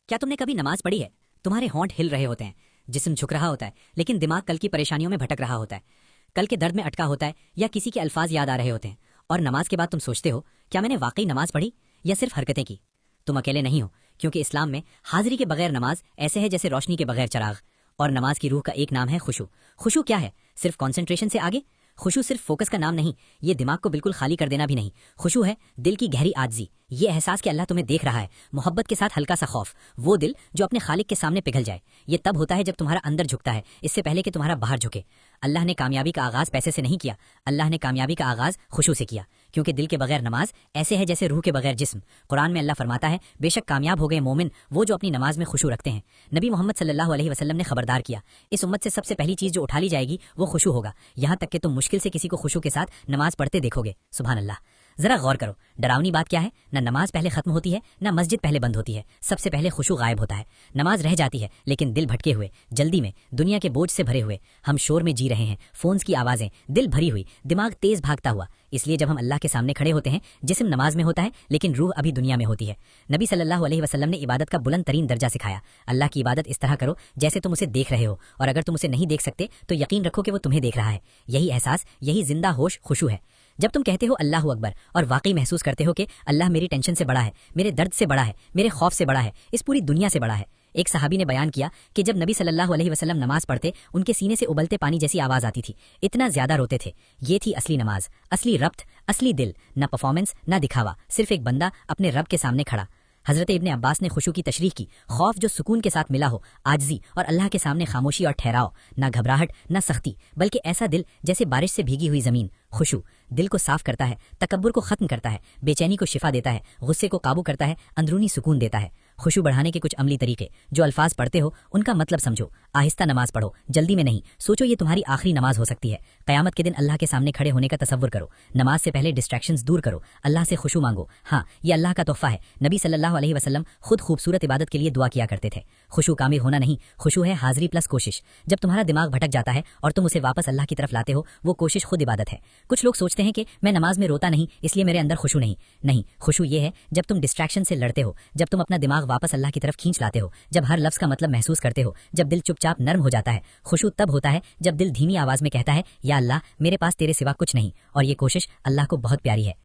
کیا تم نے کبھی نماز پڑھی ہے؟ تمہارے ہونٹ ہل رہے ہوتے ہیں، جسم جھک رہا ہوتا ہے، لیکن دماغ کل کی پریشانیوں میں بھٹک رہا ہوتا ہے، کل کے درد میں اٹکا ہوتا ہے، یا کسی کے الفاظ یاد آ رہے ہوتے ہیں، اور نماز کے بعد تم سوچتے ہو کیا میں نے واقعی نماز پڑھی یا صرف حرکتیں کی؟ تم اکیلے نہیں ہو، کیونکہ اسلام میں حاضری کے بغیر نماز ایسے ہے جیسے روشنی کے بغیر چراغ، اور نماز کی روح کا ایک نام ہے خشوع۔ خشوع کیا ہے؟ صرف کانسنٹریشن سے آگے؟ خشوع صرف فوکس کا نام نہیں، یہ دماغ کو بالکل خالی کر دینا بھی نہیں۔ خشوع ہے دل کی گہری عاجزی، یہ احساس کہ اللہ تمہیں دیکھ رہا ہے، محبت کے ساتھ ہلکا سا خوف، وہ دل جو اپنے خالق کے سامنے پگھل جائے۔ یہ تب ہوتا ہے جب تمہارا اندر جھکتا ہے، اس سے پہلے کہ تمہارا باہر جھکے۔ اللہ نے کامیابی کا آغاز پیسے سے نہیں کیا، اللہ نے کامیابی کا آغاز خشوع سے کیا، کیونکہ دل کے بغیر نماز ایسے ہے جیسے روح کے بغیر جسم۔ قرآن میں اللہ فرماتا ہے، بے شک کامیاب ہو گئے مومن وہ جو اپنی نماز میں خشوع رکھتے ہیں۔ نبی محمد صلی اللہ علیہ وسلم نے خبردار کیا، اس امت سے سب سے پہلی چیز جو اٹھا لی جائے گی وہ خشوع ہوگا، یہاں تک کہ تم مشکل سے کسی کو خشوع کے ساتھ نماز پڑھتے دیکھو گے۔ سبحان اللہ۔ ذرا غور کرو، ڈراؤنی بات کیا ہے؟ نہ نماز پہلے ختم ہوتی ہے، نہ مسجد پہلے بند ہوتی ہے، سب سے پہلے خشوع غائب ہوتا ہے۔ نماز رہ جاتی ہے، لیکن دل بھٹکے ہوئے، جلدی میں، دنیا کے بوجھ سے بھرے ہوئے، ہم شور میں جی رہے ہیں، فونز کی آوازیں، دل بھری ہوئی، دماغ تیز بھاگتا ہوا۔ اس لیے جب ہم اللہ کے سامنے کھڑے ہوتے ہیں، جسم نماز میں ہوتا ہے لیکن روح ابھی دنیا میں ہوتی ہے۔ نبی صلی اللہ علیہ وسلم نے عبادت کا بلند ترین درجہ سکھایا، اللہ کی عبادت اس طرح کرو جیسے تم اسے دیکھ رہے ہو، اور اگر تم اسے نہیں دیکھ سکتے تو یقین رکھو کہ وہ تمہیں دیکھ رہا ہے۔ یہی احساس، یہی زندہ ہوش خشوع ہے۔ جب تم کہتے ہو اللہ اکبر اور واقعی محسوس کرتے ہو کہ اللہ میری ٹینشن سے بڑا ہے، میرے درد سے بڑا ہے، میرے خوف سے بڑا ہے، اس پوری دنیا سے بڑا ہے۔ ایک صحابی نے بیان کیا کہ جب نبی صلی اللہ علیہ وسلم نماز پڑھتے، ان کے سینے سے ابلتے پانی جیسی آواز آتی تھی، اتنا زیادہ روتے تھے۔ یہ تھی اصلی نماز، اصلی ربط، اصلی دل، نہ پرفارمنس نہ دکھاوا، صرف ایک بندہ اپنے رب کے سامنے کھڑا۔ حضرت ابن عباس نے خشوع کی تشریح کی، خوف جو سکون کے ساتھ ملا ہو، عاجزی اور اللہ کے سامنے خاموشی اور ٹھہراؤ، نہ گھبراہٹ نہ سختی، بلکہ ایسا دل جیسے بارش سے بھیگی ہوئی زمین۔ خشوع دل کو صاف کرتا ہے، تکبر کو ختم کرتا ہے، بے چینی کو شفا دیتا ہے، غصے کو قابو کرتا ہے، اندرونی سکون دیتا ہے۔ خشوع بڑھانے کے کچھ عملی طریقے، جو الفاظ پڑھتے ہو ان کا مطلب سمجھو، آہستہ نماز پڑھو، جلدی میں نہیں، سوچو یہ تمہاری آخری نماز ہو سکتی ہے، قیامت کے دن اللہ کے سامنے کھڑے ہونے کا تصور کرو۔ نماز سے پہلے ڈسٹریکشنز دور کرو، اللہ سے خشوع مانگو، ہاں یہ اللہ کا تحفہ ہے۔ نبی صلی اللہ علیہ وسلم خود خوبصورت عبادت کے لیے دعا کیا کرتے تھے۔ خشوع کامل ہونا نہیں، خشوع ہے حاضری پلس کوشش۔ جب تمہارا دماغ بھٹک جاتا ہے اور تم اسے واپس اللہ کی طرف لاتے ہو، وہ کوشش خود عبادت ہے۔ کچھ لوگ سوچتے ہیں کہ میں نماز میں روتا نہیں اس لیے میرے اندر خشوع نہیں، خشوع یہ ہے جب تم ڈسٹریکشن سے لڑتے ہو، جب تم اپنا دماغ واپس اللہ کی طرف کھینچ لاتے ہو، جب ہر لفظ کا مطلب محسوس کرتے ہو، جب دل چپ چاپ نرم ہو جاتا ہے۔ خشوع تب ہوتا ہے جب دل دھیمی آواز میں کہتا ہے، یا اللہ میرے پاس تیرے سوا کچھ نہیں، اور یہ کوشش اللہ کو بہت پیاری ہے۔